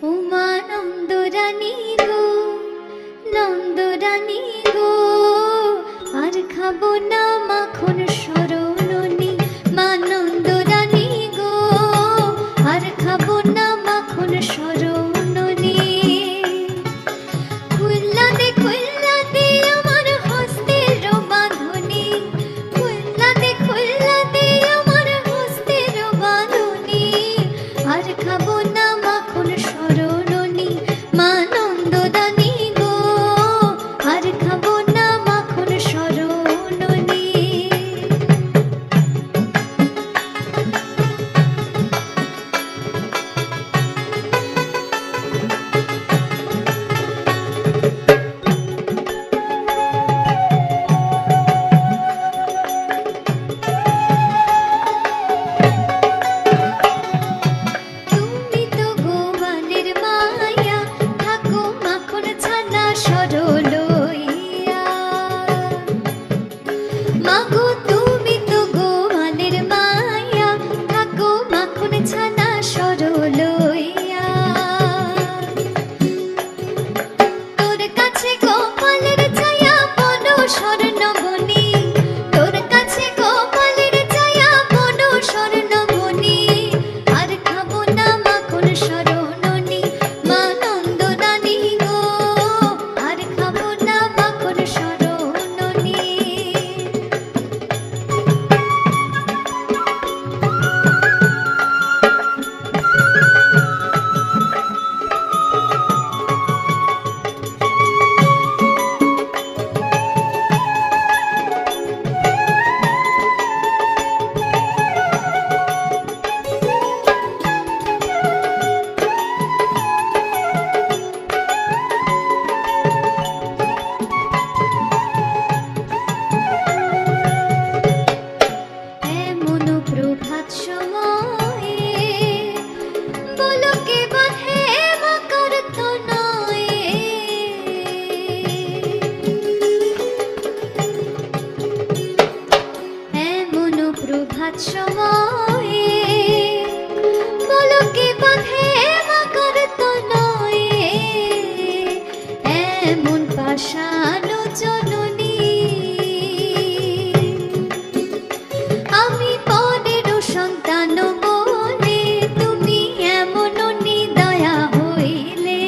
উমা নন্দরানী গো, নন্দরানী গো, আর খাবো না মাখন সরণনি। মা নন্দরানী গো, আর খাবো না মাখন সরণনি। খুল্লা দে আমার হস্তের বাঁধনি, খুল্লা দে আমার হস্তের বাঁধনি। আর খাবো না মাখন সরণনি। মা নন্দরানী গো, আর খাবো না মাখন সরণনি। তুমি তো গোয়ালের মায়া, থাকো মাখন ছানা সরলইয়া। মাগো তুমি তো গোয়ালের মায়া, থাকো মাখন ছানা সরলইয়া। তোর কাছে গোপালের ছায়া বন স্বর্ণবনি, তোর কাছে গোপালের ছায়া বন স্বর্ণবনি। আর খাবো না মাখন সরণনি। মা নন্দরানী গো, আর খাবো না মাখন সরণনি। এমন প্রভাত সময়ে বলকে বাঁধে মকর তনয়ে। এমন প্রভাত সময়ে বলকে বাঁধে মকর তনয়ে। এমন পাষাণ জননী আমি পরের সন্তান বলে, তুমি এমন নিদয়া হইলে।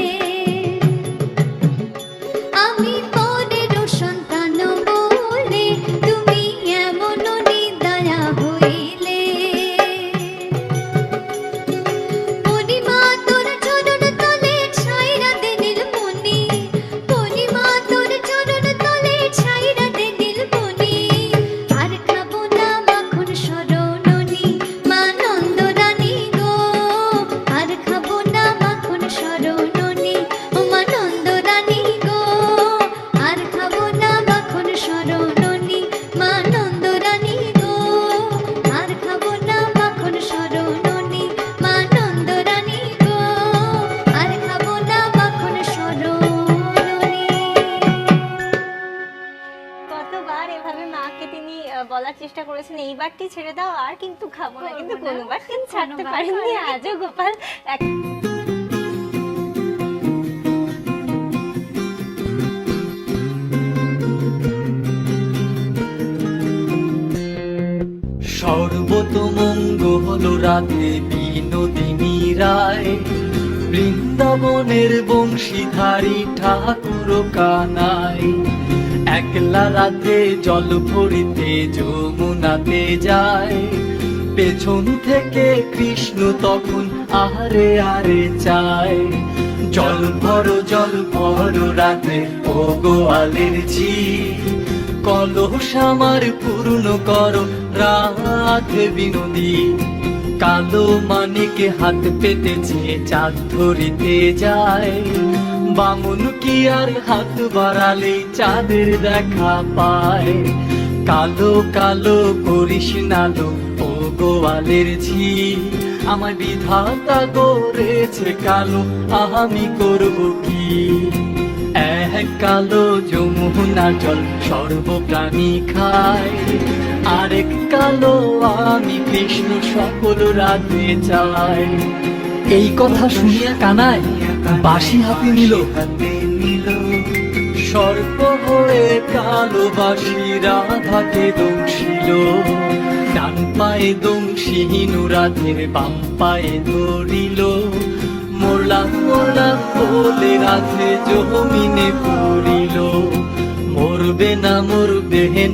আমি পরের সন্তান বলে, তুমি এমন নিদয়া হইলে। পূর্ণিমা তোর চরণ তলে ছাইরা দে নীলমণি, পূর্ণিমা তোর চরণ তলে ছাইরা দে নীলমণি। আর খাবো না মাখন সরণনি। মা নন্দরানী গো, আর খাবো না মাখন সরণনি। ও মা নন্দরানী গো, আর খাবো না মাখন সরণনি। মা নন্দরানী গো, আর খাবো না মাখন সরণনি। মা নন্দরানী গো, আর খাবো না মাখন সরণনি। কতবার এভাবে মাকে তিনি বলার চেষ্টা করেছেন এইবারটি ছেড়ে দাও, আর কিন্তু খাবো না, কিন্তু কোনোবার তিনি ছাড়তে পারেননি। আজও গোপাল সর্বতমঙ্গল রাধে বিনোদিনী রায়, বৃন্দাবনের বংশীধারী ঠাকুর কানাই। একলা রাতে জল ভরিতে যমুনাতে যায়, পেছন থেকে কৃষ্ণ তখন আহারে আরে চায়। জল ভর রাতে ও গোয়ালের ঝি, কলস আমার পূর্ণ করো রাধে বিনোদী। কালো মানিকে হাত পেতেছে চাঁদ ধরিতে যায়, বামন কি আর হাত বাড়ালে চাঁদের দেখা পায়। কালো কালো করিস নালো ও গোয়ালের ঝি, আমার বিধাতা গড়েছে কালো, আমি করব কি। এক কালো যমুনা জল সর্বপ্রাণী খায়, আরেক কালো আমি কৃষ্ণ সকল রাধে চাই। এই কথা শুনিয়া কানাই বাঁশি হাতে নিল। সর্প হয়ে কালো বাঁশি রাধাকে দংশিল। ডান পায়ে দংশিহীন রাধের বাম পায়ে ধরিল। মোরলাম মোরলাম বলে রাধে জমিনে পড়িল। মরবে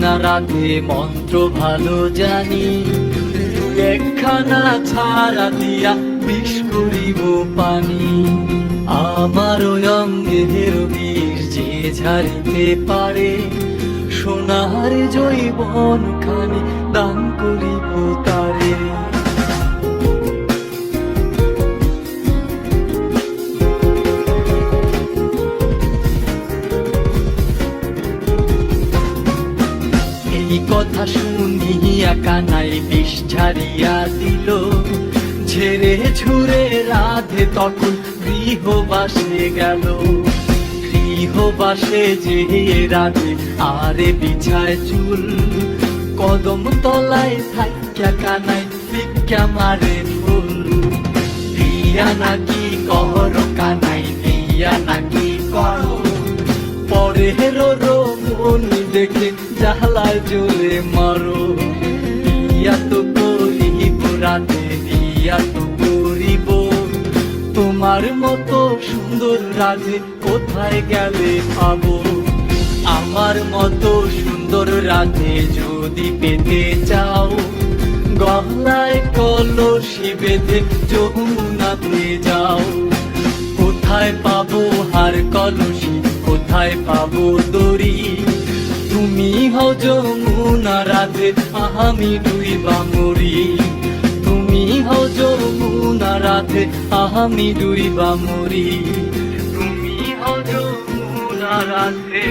না রাধে মন্ত্র ভালো জানি। একখানা ছাড়া দিয়া বিষ করিব পানি। আমার অঙ্গের বীর যে ঝাড়িতে পারে, সোনার জৈবন খানি দান করিব তারে। এই কথা শুনিয়া কানাই বিষ ঝাড়িয়া দিল। ঝেড়ে ঝুরে রাধে তখন গৃহবাসে গেল। গৃহবাসে যে রাধে আরে বিছায় চুল। কদম তলায় থাকিয়া কানাই ভিক্ষা মারে ফুল। বিয়া নাকি কর কানাই বিয়া নাকি কর। পরের মন দেখে জ্বালায় জ্বলে মারো। বিয়া তো করিব রাধে বিয়া তো করিব। তোমার মতো সুন্দর রাধে কোথায় গেলে পাবো। আমার মতো সুন্দর রাধে যদি পেতে চাও, গলায় কলসি বেঁধে যমুনাতে যাও। কোথায় পাবো হার কলসি, কোথায় পাবো দড়ি। তুমি হও যমুনা রাধে আমি ডুইবা মরি। তুমি হও যমুনা রাধে আমি ডুইবা মরি। তুমি হও যমুনা রাধে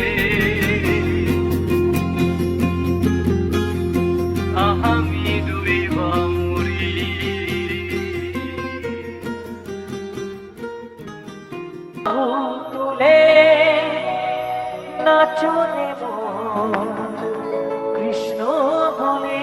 আমি ডুইবা মরি। তুলে নাচনে মন কৃষ্ণ বলে।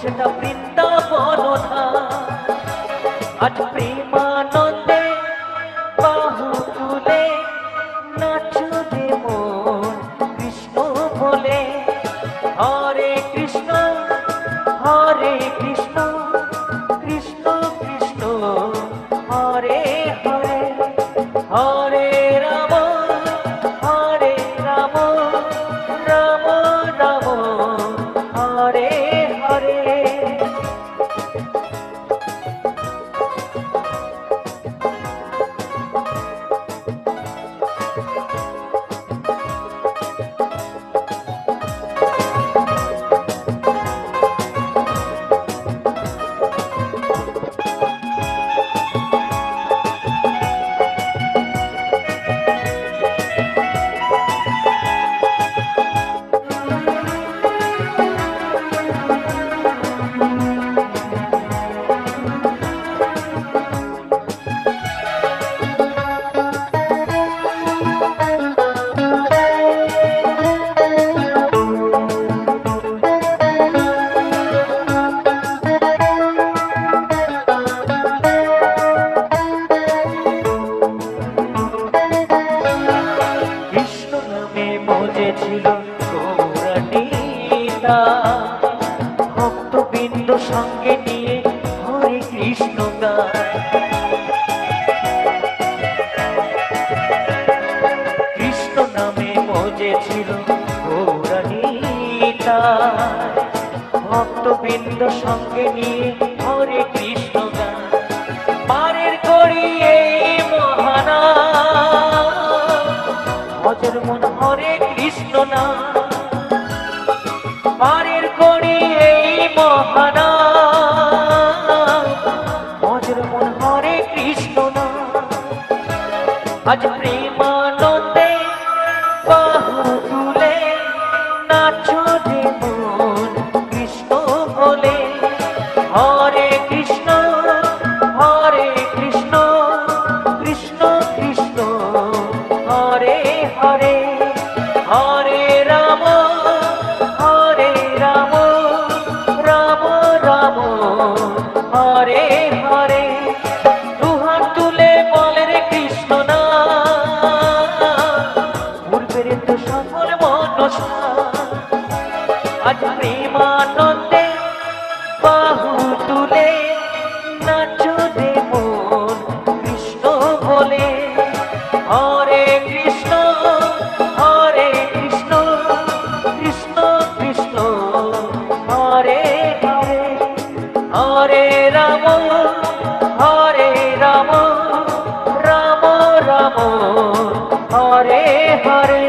সেটা বৃন্দাবন ধাম। আজ প্রেমানন্দে বাহু তুলে নাচবে মন কৃষ্ণ বলে। হরে কৃষ্ণ কৃষ্ণ কৃষ্ণ হরে হরে, হরে রাম রাম রাম হরে হরে। কৃষ্ণ নামে মজেছিল গৌরানীতা, ভক্তবৃন্দ সঙ্গে নিয়ে হরে কৃষ্ণ গায়। কৃষ্ণ নামে মজেছিল গৌরানীতা, ভক্তবৃন্দ সঙ্গে নিয়ে হরে কৃষ্ণ গায়। পারের করি এই মহানা ভজর মন হরে কৃষ্ণ না, পারের করি এই মহানা ভজর মন হরে কৃষ্ণ না। আজ প্রেমানন্দে বাহু তুলে নাচো যে মন কৃষ্ণ বলে। হরে কৃষ্ণ কৃষ্ণ কৃষ্ণ হরে হরে, হরে রাম রাম রাম হরে হরে। দুহাত তুলে বলে রে কৃষ্ণ না, পূর্বের তো সকল মনসা। আজ প্রেমানন্দে বাহু তুলে নাচো দে মন কৃষ্ণ বলে। হরে কৃষ্ণ কৃষ্ণ কৃষ্ণ হরে হরে, হরে রাম রাম রাম হরে হরে।